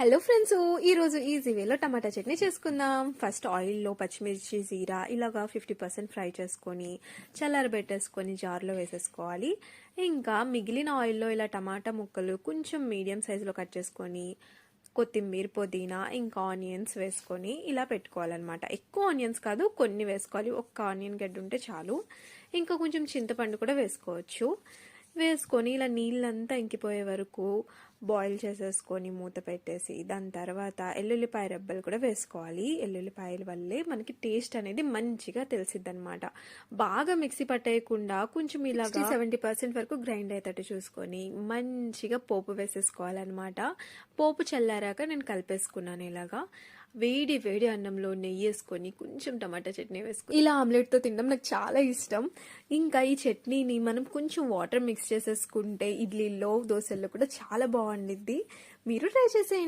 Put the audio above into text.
Hello friends, ఈరోజు easy వేలో టమాటా చట్నీ చేసుకుందాం. ఫస్ట్ ఆయిల్లో పచ్చిమిర్చి జీరా ఇలాగా 50% ఫ్రై చేసుకొని చల్లారబెట్టేసుకొని జార్లో వేసేసుకోవాలి. ఇంకా మిగిలిన ఆయిల్లో ఇలా టమాటా ముక్కలు కొంచెం మీడియం సైజులో కట్ చేసుకొని కొత్తిమీర పుదీనా ఇంకా ఆనియన్స్ వేసుకొని ఇలా పెట్టుకోవాలన్నమాట. ఎక్కువ ఆనియన్స్ కాదు, కొన్ని వేసుకోవాలి. ఒక్క ఆనియన్ గడ్డ ఉంటే చాలు. ఇంకా కొంచెం చింతపండు కూడా వేసుకోవచ్చు. వేసుకొని ఇలా నీళ్ళంతా ఇంకిపోయే వరకు బాయిల్ చేసేసుకొని మూత పెట్టేసి దాని తర్వాత ఎల్లుల్లిపాయ రెబ్బలు కూడా వేసుకోవాలి. ఎల్లుల్లిపాయల వల్లే మనకి టేస్ట్ అనేది మంచిగా తెలిసిద్ది అనమాట. బాగా మిక్సీ పట్టేయకుండా కొంచెం ఇలాగా 70% వరకు గ్రైండ్ అయ్యేటట్టు చూసుకొని మంచిగా పోపు వేసేసుకోవాలన్నమాట. పోపు చల్లారాక నేను కలిపేసుకున్నాను. ఇలాగా వేడి వేడి అన్నంలో నెయ్యి వేసుకొని కొంచెం టమాటా చట్నీ వేసుకొని ఇలా ఆమ్లెట్తో తినడం నాకు చాలా ఇష్టం. ఇంకా ఈ చట్నీని మనం కొంచెం వాటర్ మిక్స్ చేసేసుకుంటే ఇడ్లీలో దోశల్లో కూడా చాలా బాగుండిద్ది. మీరు ట్రై చేసేయండి.